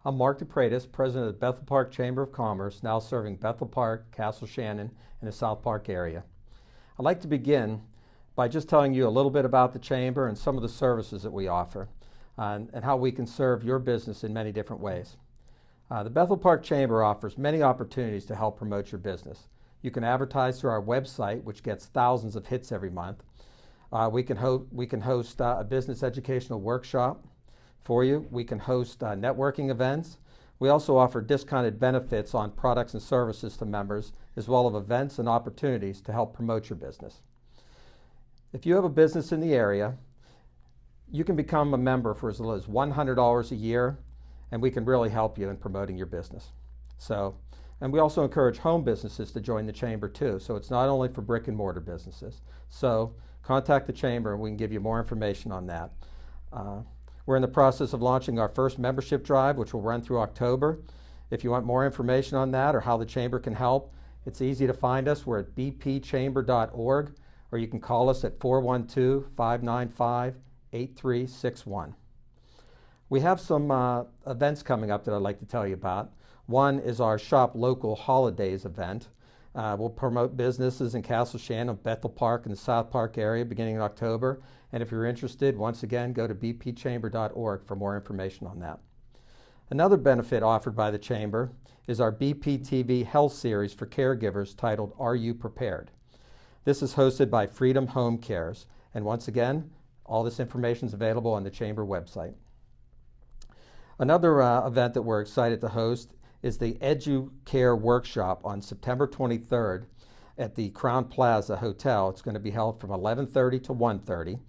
I'm Mark DePratis, President of the Bethel Park Chamber of Commerce, now serving Bethel Park, Castle Shannon, and the South Park area. I'd like to begin by just telling you a little bit about the Chamber and some of the services that we offer, and how we can serve your business in many different ways. The Bethel Park Chamber offers many opportunities to help promote your business. You can advertise through our website, which gets thousands of hits every month. We can host a business educational workshop for you. We can host networking events. We also offer discounted benefits on products and services to members, as well as events and opportunities to help promote your business. If you have a business in the area, you can become a member for as little as $100 a year, and we can really help you in promoting your business. And we also encourage home businesses to join the Chamber too, so it's not only for brick and mortar businesses. So contact the Chamber and we can give you more information on that. We're in the process of launching our first membership drive, which will run through October. If you want more information on that or how the Chamber can help, it's easy to find us. We're at bpchamber.org, or you can call us at 412-595-8361. We have some events coming up that I'd like to tell you about. One is our Shop Local Holidays event. We'll promote businesses in Castle Shannon, Bethel Park, and the South Park area beginning in October. And if you're interested, once again, go to bpchamber.org for more information on that. Another benefit offered by the Chamber is our BPTV Health Series for caregivers titled Are You Prepared? This is hosted by Freedom Home Cares. And once again, all this information is available on the Chamber website. Another event that we're excited to host is the EduCare Workshop on September 23rd at the Crown Plaza Hotel. It's going to be held from 11:30 to 1:30.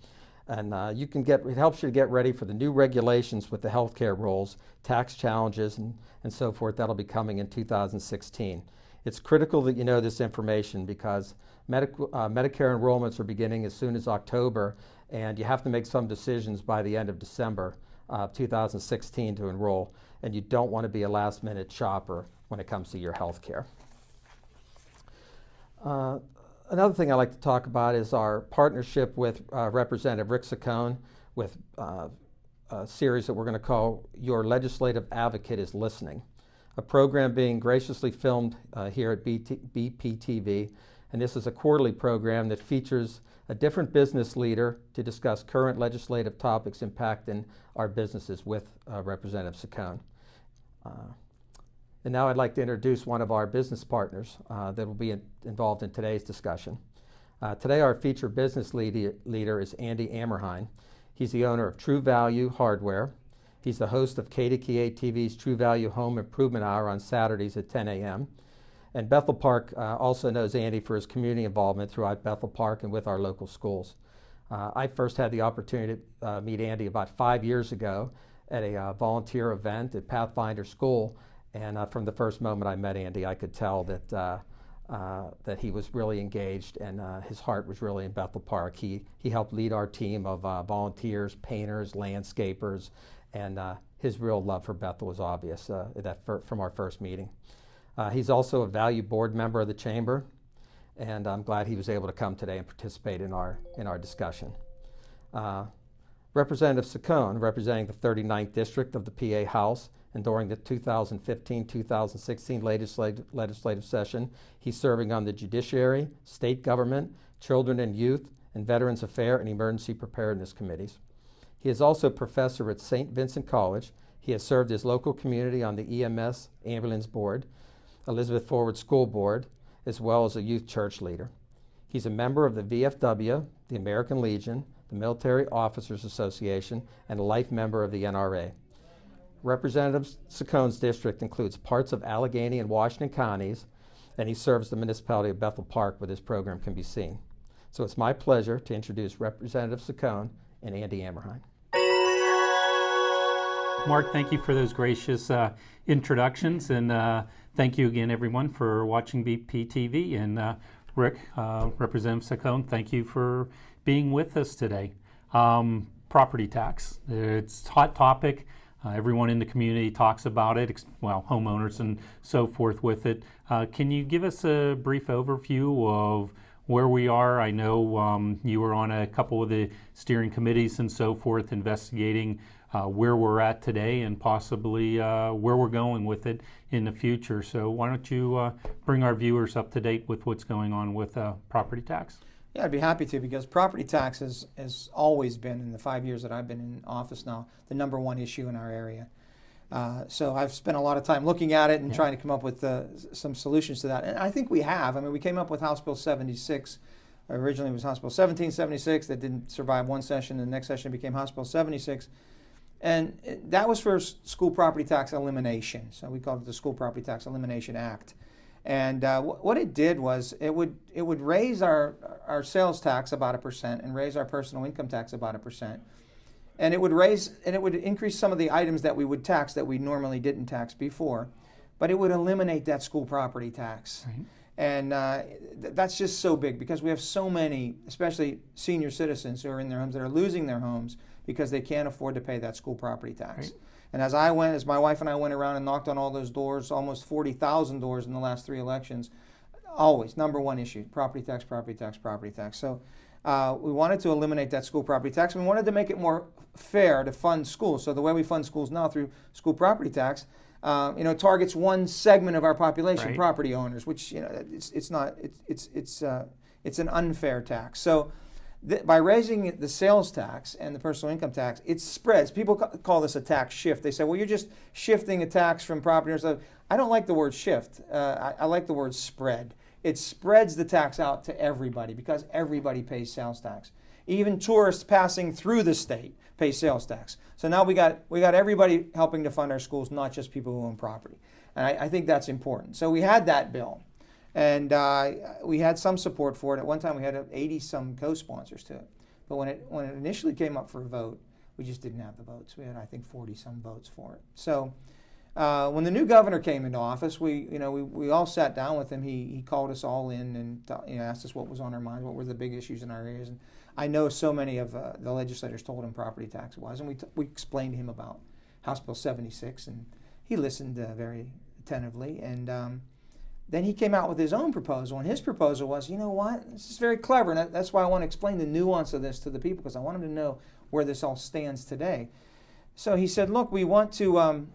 And it helps you to get ready for the new regulations with the healthcare rules, tax challenges, and so forth that'll be coming in 2016. It's critical that you know this information because Medicare enrollments are beginning as soon as October, and you have to make some decisions by the end of December 2016 to enroll, and you don't want to be a last-minute shopper when it comes to your health care. Another thing I'd like to talk about is our partnership with Representative Rick Saccone with a series that we're going to call Your Legislative Advocate is Listening, a program being graciously filmed here at BPTV, and this is a quarterly program that features a different business leader to discuss current legislative topics impacting our businesses with Representative Saccone. And now I'd like to introduce one of our business partners that will be involved in today's discussion. Today our featured business leader is Andy Ammerhein. He's the owner of True Value Hardware. He's the host of KDKA TV's True Value Home Improvement Hour on Saturdays at 10 a.m. And Bethel Park also knows Andy for his community involvement throughout Bethel Park and with our local schools. I first had the opportunity to meet Andy about 5 years ago at a volunteer event at Pathfinder School. And from the first moment I met Andy, I could tell that he was really engaged and his heart was really in Bethel Park. He helped lead our team of volunteers, painters, landscapers, and his real love for Bethel was obvious from our first meeting. He's also a valued board member of the Chamber, and I'm glad he was able to come today and participate in our discussion. Representative Saccone, representing the 39th District of the PA House, and during the 2015-2016 legislative session, he's serving on the Judiciary, State Government, Children and Youth, and Veterans Affairs and Emergency Preparedness Committees. He is also a professor at St. Vincent College. He has served his local community on the EMS Ambulance Board, Elizabeth Forward School Board, as well as a youth church leader. He's a member of the VFW, the American Legion, the Military Officers Association, and a life member of the NRA. Representative Saccone's district includes parts of Allegheny and Washington counties, and he serves the municipality of Bethel Park where this program can be seen. So it's my pleasure to introduce Representative Saccone and Andy Ammerhein. Mark, thank you for those gracious introductions, and thank you again, everyone, for watching BPTV. And Rick, Representative Saccone, thank you for being with us today. Property tax, it's a hot topic. Everyone in the community talks about it, well, homeowners and so forth with it. Can you give us a brief overview of where we are? I know you were on a couple of the steering committees and so forth investigating where we're at today and possibly where we're going with it in the future. So why don't you bring our viewers up to date with what's going on with property tax? Yeah, I'd be happy to, because property tax has always been, in the 5 years that I've been in office now, the #1 issue in our area. So I've spent a lot of time looking at it and trying to come up with some solutions to that. And I think we have. I mean, we came up with House Bill 76. Originally it was House Bill 1776 that didn't survive one session. The next session became House Bill 76. And that was for school property tax elimination. So we called it the School Property Tax Elimination Act. And what it did was it would raise our sales tax about 1% and raise our personal income tax about 1%. And it would increase some of the items that we would tax that we normally didn't tax before, but it would eliminate that school property tax. Right. And that's just so big, because we have so many, especially senior citizens who are in their homes, that are losing their homes because they can't afford to pay that school property tax. Right. And as my wife and I went around and knocked on all those doors, almost 40,000 doors in the last 3 elections, always #1 issue: property tax, property tax, property tax. So we wanted to eliminate that school property tax. We wanted to make it more fair to fund schools. So the way we fund schools now through school property tax, targets one segment of our population, right, property owners, which it's an unfair tax. So by raising the sales tax and the personal income tax, it spreads. People call this a tax shift. They say, well, you're just shifting a tax from property owners. I don't like the word shift. I like the word spread. It spreads the tax out to everybody, because everybody pays sales tax. Even tourists passing through the state pay sales tax. So now we got everybody helping to fund our schools, not just people who own property. And I think that's important. So we had that bill, and we had some support for it. At one time we had 80-some co-sponsors to it. But when it initially came up for a vote, we just didn't have the votes. We had, I think, 40-some votes for it. So when the new governor came into office, we all sat down with him. He called us all in and asked us what was on our minds, what were the big issues in our areas. And I know so many of the legislators told him property tax was, and we explained to him about House Bill 76, and he listened very attentively. And then he came out with his own proposal, and his proposal was, you know what, this is very clever, and that's why I want to explain the nuance of this to the people, because I want them to know where this all stands today. So he said, look, we want to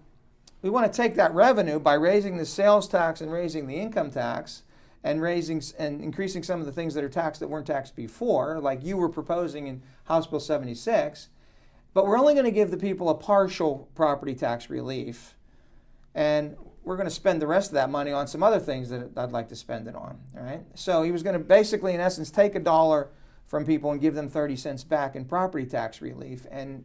take that revenue by raising the sales tax and raising the income tax and increasing some of the things that are taxed that weren't taxed before, like you were proposing in House Bill 76, but we're only going to give the people a partial property tax relief, and we're going to spend the rest of that money on some other things that I'd like to spend it on. All right? So he was going to basically, in essence, take $1 from people and give them 30 cents back in property tax relief, and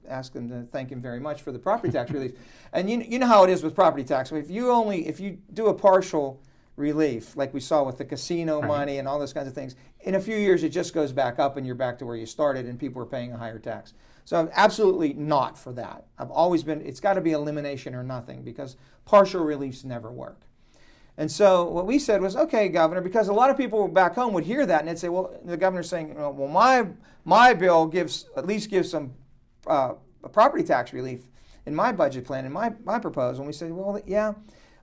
ask them to thank him very much for the property tax relief. And you know how it is with property tax. If you do a partial relief, like we saw with the casino money and all those kinds of things, in a few years it just goes back up and you're back to where you started and people are paying a higher tax. So I'm absolutely not for that. I've always been, it's got to be elimination or nothing, because partial reliefs never work. And so what we said was, okay, Governor, because a lot of people back home would hear that and they'd say, well, the governor's saying, well, my bill gives some property tax relief in my budget plan, in my proposal. And we said, well, yeah,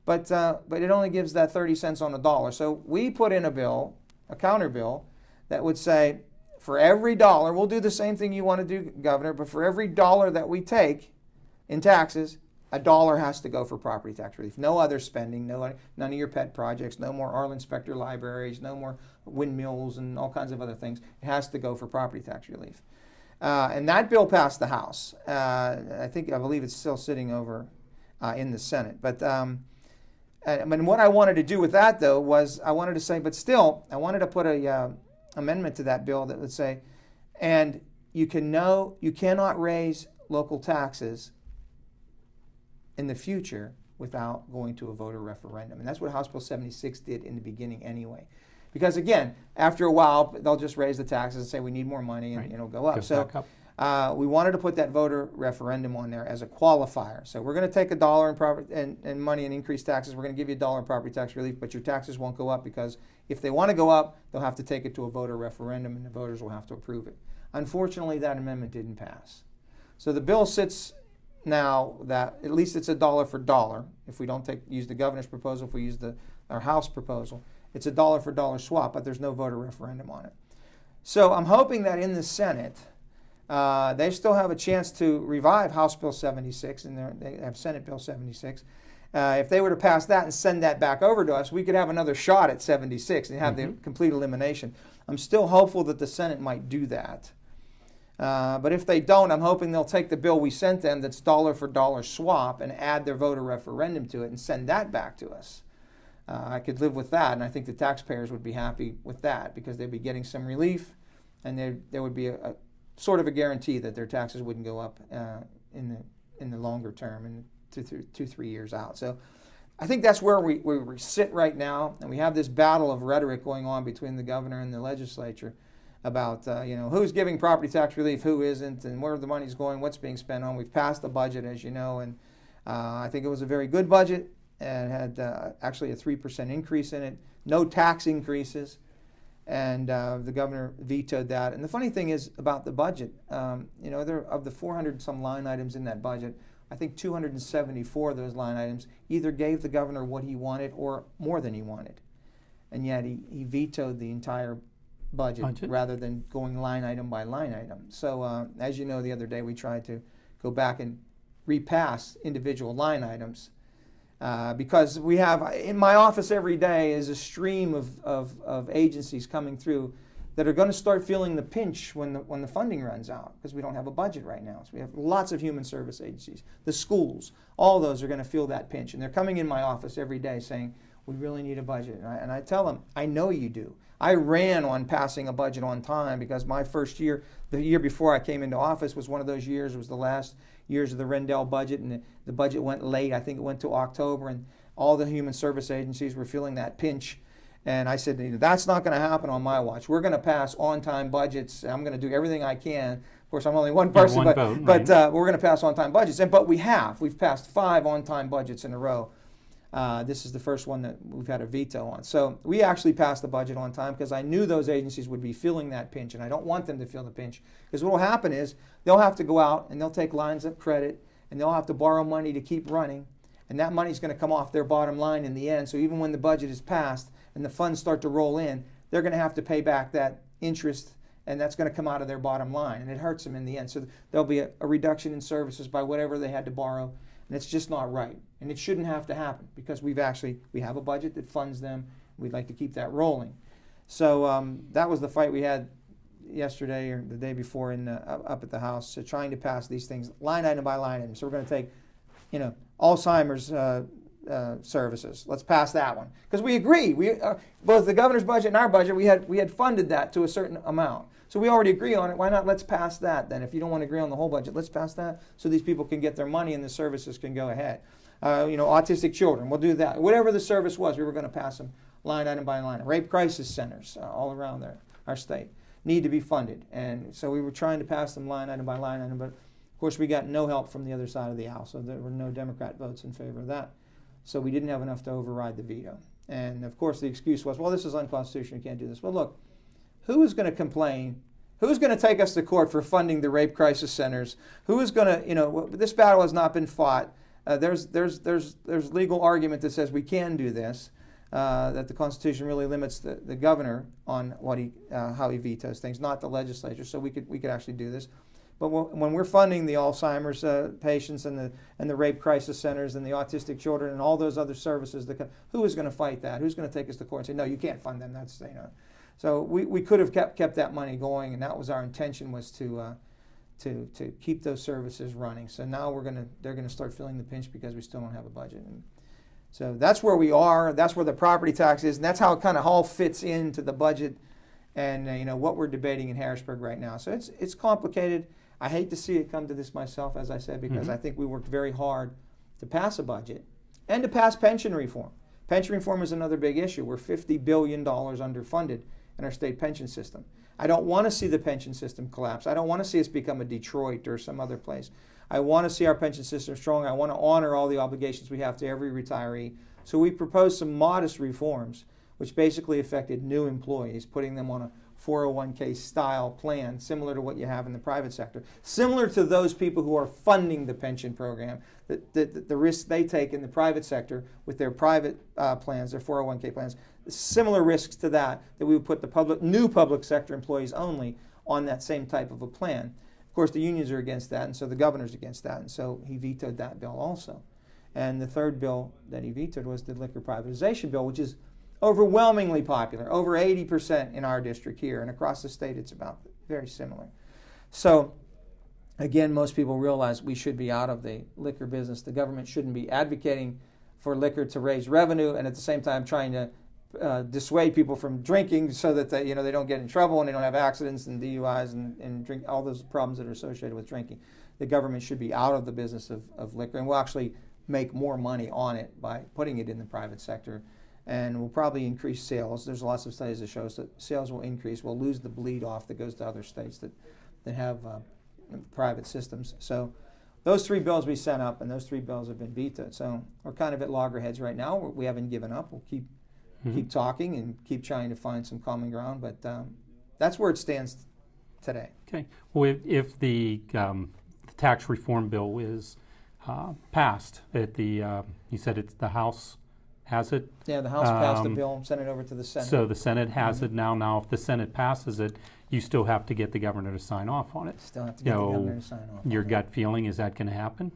but it only gives that 30 cents on the dollar. So we put in a counter bill that would say, for every $1, we'll do the same thing you want to do, Governor, but for every $1 that we take in taxes, $1 has to go for property tax relief. No other spending, none of your pet projects, no more Arlen Specter libraries, no more windmills and all kinds of other things. It has to go for property tax relief. And that bill passed the House. I believe it's still sitting over in the Senate. But what I wanted to do with that, though, was I wanted to say, but still, I wanted to put a amendment to that bill that would say, and you cannot raise local taxes in the future without going to a voter referendum. And that's what House Bill 76 did in the beginning anyway. Because again, after a while, they'll just raise the taxes and say we need more money, and it'll go up. So we wanted to put that voter referendum on there as a qualifier. So we're going to take $1 in property and money and increase taxes. We're going to give you $1 in property tax relief, but your taxes won't go up, because if they want to go up, they'll have to take it to a voter referendum, and the voters will have to approve it. Unfortunately, that amendment didn't pass. So the bill sits now that at least it's $1 for $1. If we don't use the governor's proposal, if we use our House proposal, it's $1 for $1 swap, but there's no voter referendum on it. So I'm hoping that in the Senate, They still have a chance to revive House Bill 76, and they have Senate Bill 76. If they were to pass that and send that back over to us, we could have another shot at 76 and have the complete elimination. I'm still hopeful that the Senate might do that. But if they don't, I'm hoping they'll take the bill we sent them that's dollar for dollar swap and add their voter referendum to it and send that back to us. I could live with that, and I think the taxpayers would be happy with that because they'd be getting some relief, and there would be a sort of a guarantee that their taxes wouldn't go up in the longer term, in 2-3 years out. So I think that's where we sit right now, and we have this battle of rhetoric going on between the governor and the legislature about who's giving property tax relief, who isn't, and where the money's going, what's being spent on. We've passed the budget, as you know, and I think it was a very good budget. It had actually a 3% increase in it, no tax increases, and the governor vetoed that. And the funny thing is about the budget, there of the 400 some line items in that budget, I think 274 of those line items either gave the governor what he wanted or more than he wanted, and yet he vetoed the entire budget rather than going line item by line item. So as you know, the other day we tried to go back and repass individual line items because we have, in my office every day is a stream of agencies coming through that are going to start feeling the pinch when the funding runs out because we don't have a budget right now. So we have lots of human service agencies, the schools, all those are going to feel that pinch, and they're coming in my office every day saying, we really need a budget. And I tell them, I know you do. I ran on passing a budget on time because my first year, the year before I came into office, was one of those years. It was the last years of the Rendell budget, and the budget went late. I think it went to October, and all the human service agencies were feeling that pinch. And I said, that's not going to happen on my watch. We're going to pass on-time budgets. I'm going to do everything I can. Of course, I'm only one person, but we're going to pass on-time budgets. But we've passed 5 on-time budgets in a row. This is the first one that we've had a veto on. So we actually passed the budget on time because I knew those agencies would be feeling that pinch, and I don't want them to feel the pinch. Because what will happen is they'll have to go out and they'll take lines of credit and they'll have to borrow money to keep running, and that money's going to come off their bottom line in the end. So even when the budget is passed and the funds start to roll in, they're going to have to pay back that interest, and that's going to come out of their bottom line, and it hurts them in the end. So there'll be a reduction in services by whatever they had to borrow. And it's just not right. And it shouldn't have to happen because we have a budget that funds them. We'd like to keep that rolling. So that was the fight we had yesterday or the day before up at the House, so trying to pass these things line item by line item. So we're going to take, Alzheimer's services. Let's pass that one. Because we agree. Both the governor's budget and our budget, we had funded that to a certain amount. So we already agree on it. Why not let's pass that then? If you don't want to agree on the whole budget, let's pass that so these people can get their money and the services can go ahead. Autistic children, we'll do that. Whatever the service was, we were going to pass them line item by line item. Rape crisis centers all around our state need to be funded. And so we were trying to pass them line item by line item, but of course we got no help from the other side of the aisle, so there were no Democrat votes in favor of that. So we didn't have enough to override the veto. And of course the excuse was, well, this is unconstitutional, you can't do this. Well, look, who is going to complain? Who's going to take us to court for funding the rape crisis centers? Who is going to, this battle has not been fought. There's legal argument that says we can do this, that the Constitution really limits the governor on how he vetoes things, not the legislature. So we could actually do this. But when we're funding the Alzheimer's patients and the rape crisis centers and the autistic children and all those other services, who is going to fight that? Who's going to take us to court and say, no, you can't fund them? That's So we could have kept that money going, and that was our intention, was to keep those services running. So now they're gonna start feeling the pinch because we still don't have a budget. And so that's where we are. That's where the property tax is, and that's how it kind of all fits into the budget and what we're debating in Harrisburg right now. So it's complicated. I hate to see it come to this myself, as I said, because I think we worked very hard to pass a budget and to pass pension reform. Pension reform is another big issue. We're $50 billion underfunded in our state pension system. I don't want to see the pension system collapse. I don't want to see us become a Detroit or some other place. I want to see our pension system strong. I want to honor all the obligations we have to every retiree. So we proposed some modest reforms, which basically affected new employees, putting them on a 401k style plan, similar to what you have in the private sector, similar to those people who are funding the pension program, the risks they take in the private sector with their private plans, their 401k plans, similar risks to that we would put the new public sector employees only on that same type of a plan. Of course, the unions are against that, and so the governor's against that, and so he vetoed that bill also. And the third bill that he vetoed was the liquor privatization bill, which is overwhelmingly popular, over 80% in our district here, and across the state it's about very similar. So again, most people realize we should be out of the liquor business. The government shouldn't be advocating for liquor to raise revenue and at the same time trying to dissuade people from drinking so that they don't get in trouble and they don't have accidents and DUIs and drink all those problems that are associated with drinking. The government should be out of the business of liquor, and we'll actually make more money on it by putting it in the private sector, and we'll probably increase sales. There's lots of studies that show us that sales will increase. We'll lose the bleed off that goes to other states that have private systems. So those three bills we sent up, and those three bills have been vetoed. So we're kind of at loggerheads right now. We haven't given up. We'll keep talking and keep trying to find some common ground, but that's where it stands today. Okay. Well, if the tax reform bill is passed at the, you said it's the House has it? Yeah, the House passed the bill and sent it over to the Senate. So the Senate has it now. Now, if the Senate passes it, you still have to get the governor to sign off on it. Still have to get the governor to sign off. Your gut feeling, is that going to happen?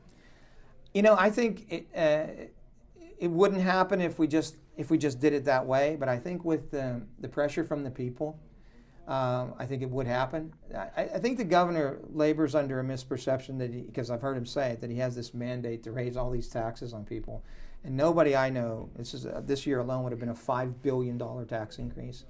I think it wouldn't happen if we just did it that way. But I think with the pressure from the people, I think it would happen. I think the governor labors under a misperception because I've heard him say it, that he has this mandate to raise all these taxes on people. And nobody I know, this year alone would have been a $5 billion tax increase.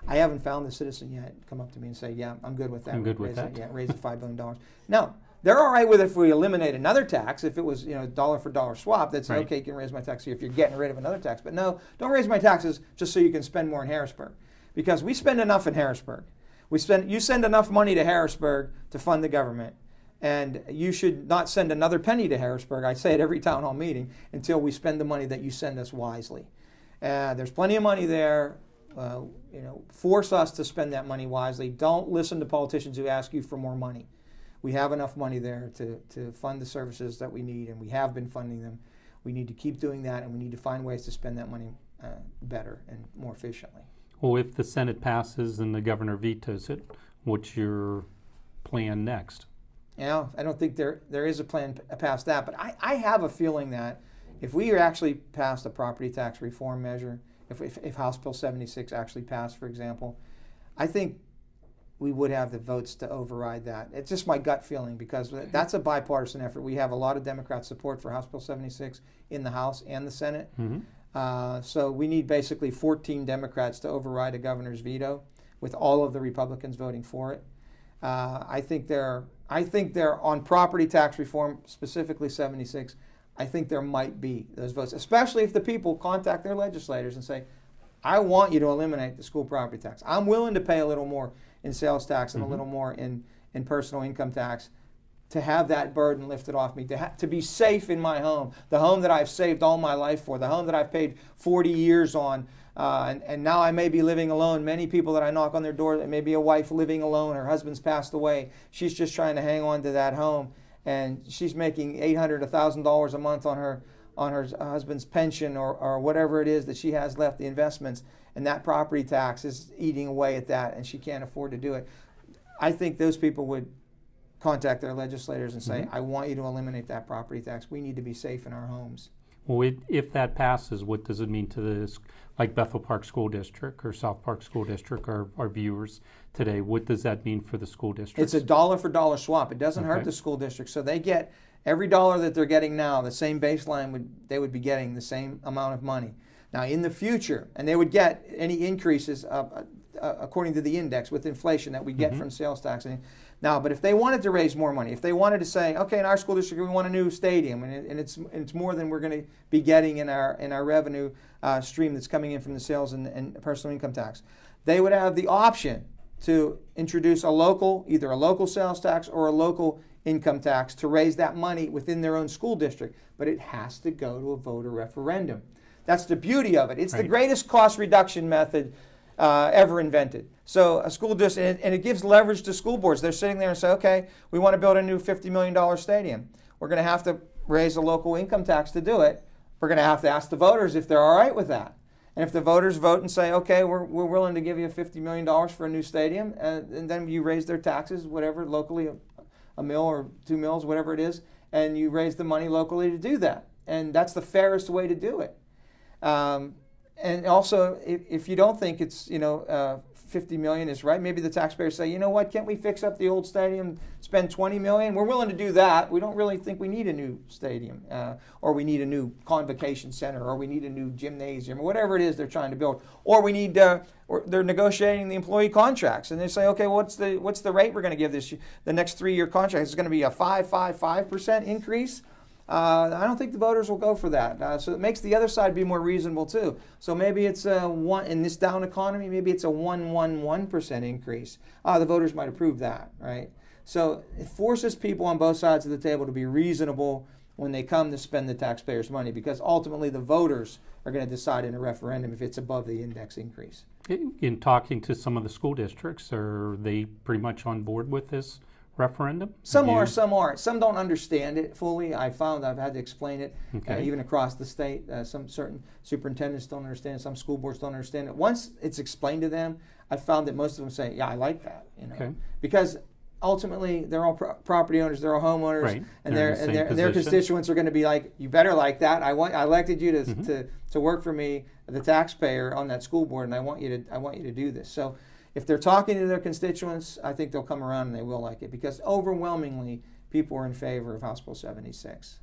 I haven't found the citizen yet come up to me and say, yeah, I'm good with that. I'm good with that. Yeah, raise the $5 billion. No, they're all right with it if we eliminate another tax. If it was dollar for dollar swap, that's right. Okay, you can raise my tax here if you're getting rid of another tax. But no, don't raise my taxes just so you can spend more in Harrisburg. Because we spend enough in Harrisburg. You send enough money to Harrisburg to fund the government. And you should not send another penny to Harrisburg. I say it every town hall meeting until we spend the money that you send us wisely. There's plenty of money there. Force us to spend that money wisely. Don't listen to politicians who ask you for more money. We have enough money there to fund the services that we need, and we have been funding them. We need to keep doing that, and we need to find ways to spend that money better and more efficiently. Well, if the Senate passes and the governor vetoes it, what's your plan next? I don't think there is a plan past that, but I have a feeling that if we actually passed a property tax reform measure, if House Bill 76 actually passed, for example, I think we would have the votes to override that. It's just my gut feeling because that's a bipartisan effort. We have a lot of Democrat support for House Bill 76 in the House and the Senate. So we need basically 14 Democrats to override a governor's veto with all of the Republicans voting for it. I think they're on property tax reform, specifically 76. I think there might be those votes, especially if the people contact their legislators and say, I want you to eliminate the school property tax. I'm willing to pay a little more in sales tax and a little more in personal income tax to have that burden lifted off me, to be safe in my home, the home that I've saved all my life for, the home that I've paid 40 years on, and now I may be living alone. Many people that I knock on their door, there may be a wife living alone, her husband's passed away, she's just trying to hang on to that home, and she's making $800, $1,000 a month on her husband's pension or whatever it is that she has left, the investments, and that property tax is eating away at that, and she can't afford to do it. I think those people would contact their legislators and say, I want you to eliminate that property tax. We need to be safe in our homes. Well, if that passes, what does it mean to this, like Bethel Park School District or South Park School District, our viewers today? What does that mean for the school districts? It's a dollar for dollar swap. It doesn't hurt the school district. So they get every dollar that they're getting now, the same baseline they would be getting the same amount of money. Now in the future, and they would get any increases according to the index with inflation that we get from sales tax. Now, but if they wanted to raise more money, if they wanted to say, okay, in our school district we want a new stadium, and it's more than we're going to be getting in our revenue stream that's coming in from the sales and personal income tax, they would have the option to introduce either a local sales tax or a local income tax to raise that money within their own school district. But it has to go to a voter referendum. That's the beauty of it. It's the greatest cost reduction method ever invented. So a school district, and it gives leverage to school boards. They're sitting there and say, okay, we want to build a new $50 million stadium. We're going to have to raise a local income tax to do it. We're going to have to ask the voters if they're all right with that. And if the voters vote and say, okay, we're willing to give you $50 million for a new stadium, and then you raise their taxes, whatever, locally, a mill or 2 mills, whatever it is, and you raise the money locally to do that. And that's the fairest way to do it. And also, if you don't think it's, 50 million is right, maybe the taxpayers say, you know what, can't we fix up the old stadium, spend 20 million? We're willing to do that. We don't really think we need a new stadium, or we need a new convocation center, or we need a new gymnasium, or whatever it is they're trying to build. Or we need, or they're negotiating the employee contracts, and they say, okay, what's the rate we're going to give the next 3-year contract? Is it going to be a 5% increase? I don't think the voters will go for that. So it makes the other side be more reasonable too. So maybe it's in this down economy, maybe it's a 1% increase. The voters might approve that, right? So it forces people on both sides of the table to be reasonable when they come to spend the taxpayers' money, because ultimately the voters are going to decide in a referendum if it's above the index increase. In talking to some of the school districts, are they pretty much on board with this referendum? Some are, some aren't. Some don't understand it fully. I've had to explain it, Okay. Even across the state. Some certain superintendents don't understand it. Some school boards don't understand it. Once it's explained to them, I found that most of them say, yeah, I like that. Okay. Because ultimately they're all property owners, they're all homeowners, Right. and They're in the same their position. constituents are going to be like, you better like that. I elected you to work for me, the taxpayer, on that school board, and I want you to do this. So if they're talking to their constituents, I think they'll come around and they will like it, because overwhelmingly people are in favor of House Bill 76.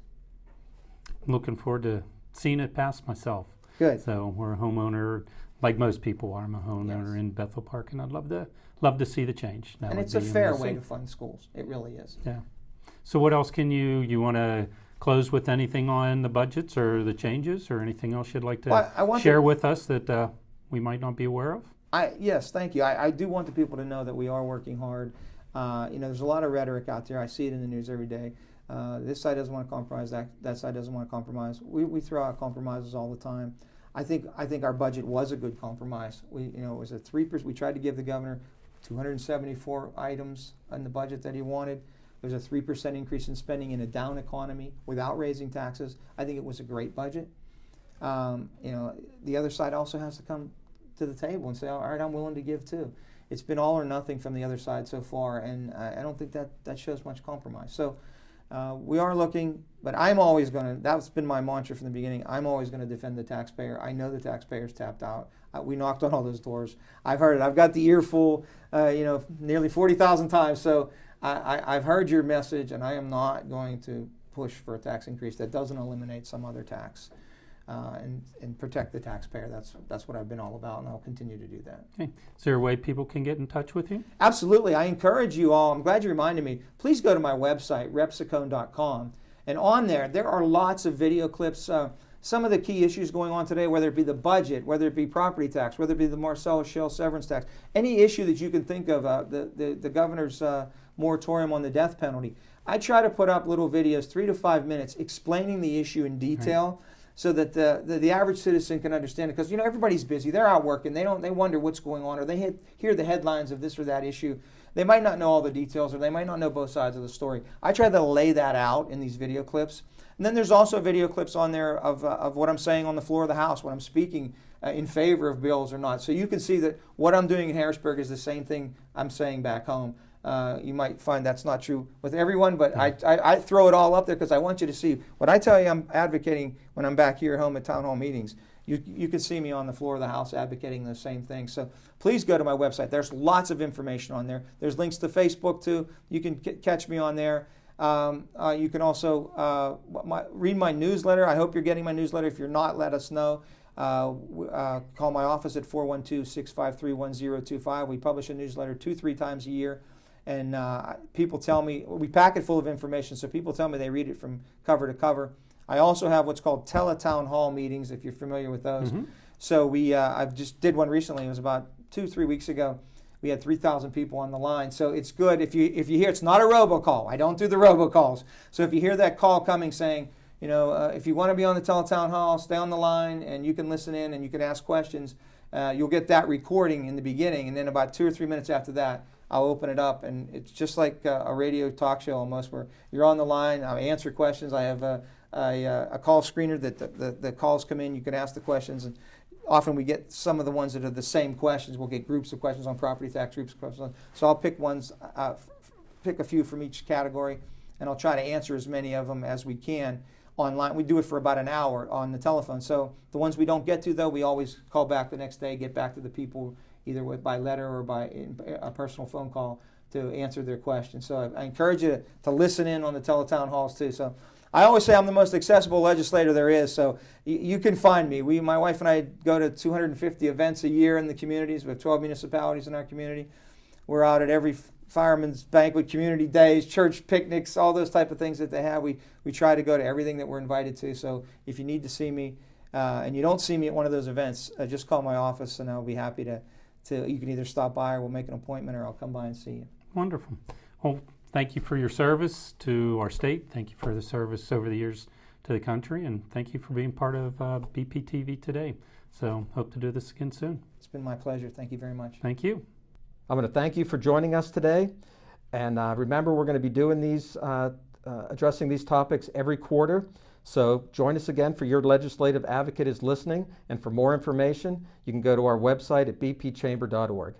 I'm looking forward to seeing it pass myself. Good. So we're a homeowner, like most people are. I'm a homeowner Yes. in Bethel Park, and I'd love to see the change. That And would it's a be fair amazing. way to fund schools. It really is. Yeah. So what else can you want to close with? Anything on the budgets or the changes, or anything else you'd like to Well, I want share with us that we might not be aware of? Yes, thank you. I do want the people to know that we are working hard. There's a lot of rhetoric out there. I see it in the news every day. This side doesn't want to compromise. That side doesn't want to compromise. We throw out compromises all the time. I think our budget was a good compromise. It was a 3%. We tried to give the governor 274 items in the budget that he wanted. There's a 3% increase in spending in a down economy without raising taxes. I think it was a great budget. The other side also has to come to the table and say, all right, I'm willing to give too. It's been all or nothing from the other side so far, and I don't think that shows much compromise. So we are looking, but I'm always going to, that's been my mantra from the beginning, I'm always going to defend the taxpayer. I know the taxpayer's tapped out. We knocked on all those doors. I've heard it. I've got the earful, nearly 40,000 times. So I've heard your message, and I am not going to push for a tax increase that doesn't eliminate some other tax. And protect the taxpayer. That's what I've been all about, and I'll continue to do that. Okay. Is there a way people can get in touch with you? Absolutely. I encourage you all. I'm glad you reminded me. Please go to my website, repsicone.com, and on there are lots of video clips. Some of the key issues going on today, whether it be the budget, whether it be property tax, whether it be the Marcellus Shale severance tax, any issue that you can think of, the governor's moratorium on the death penalty. I try to put up little videos, 3 to 5 minutes, explaining the issue in detail. Right. So that the average citizen can understand it, because everybody's busy, they're out working, they wonder what's going on, or they hear the headlines of this or that issue. They might not know all the details, or they might not know both sides of the story. I try to lay that out in these video clips, and then there's also video clips on there of what I'm saying on the floor of the House when I'm speaking in favor of bills or not. So you can see that what I'm doing in Harrisburg is the same thing I'm saying back home. You might find that's not true with everyone, but I throw it all up there because I want you to see. What I tell you I'm advocating when I'm back here at home at town hall meetings, you can see me on the floor of the House advocating the same thing. So please go to my website. There's lots of information on there. There's links to Facebook too. You can catch me on there. You can also read my newsletter. I hope you're getting my newsletter. If you're not, let us know. Call my office at 412-653-1025. We publish a newsletter 2-3 times a year. And people tell me, we pack it full of information, so people tell me they read it from cover to cover. I also have what's called teletown hall meetings, if you're familiar with those. Mm-hmm. So I've just did one recently. It was about 2-3 weeks ago. We had 3,000 people on the line. So it's good if you hear, it's not a robocall. I don't do the robocalls. So if you hear that call coming saying, if you want to be on the teletown hall, stay on the line, and you can listen in and you can ask questions. You'll get that recording in the beginning, and then about 2 or 3 minutes after that, I'll open it up, and it's just like a radio talk show almost, where you're on the line. I answer questions. I have a call screener that the calls come in. You can ask the questions, and often we get some of the ones that are the same questions. We'll get groups of questions on property tax, groups of questions on. So I'll pick ones pick a few from each category, and I'll try to answer as many of them as we can online. We do it for about an hour on the telephone. So the ones we don't get to, though, we always call back the next day, get back to the people either by letter or by a personal phone call to answer their questions. So I encourage you to listen in on the teletown halls too. So I always say I'm the most accessible legislator there is. So you can find me. My wife and I go to 250 events a year in the communities. We have 12 municipalities in our community. We're out at every fireman's banquet, community days, church picnics, all those type of things that they have. We try to go to everything that we're invited to. So if you need to see me and you don't see me at one of those events, just call my office and I'll be happy to you can either stop by or we'll make an appointment or I'll come by and see you. Wonderful. Well, thank you for your service to our state. Thank you for the service over the years to the country. And thank you for being part of BPTV today. So hope to do this again soon. It's been my pleasure. Thank you very much. Thank you. I'm going to thank you for joining us today. And remember, we're going to be doing these, addressing these topics every quarter. So join us again for Your Legislative Advocate is Listening. And for more information, you can go to our website at bpchamber.org.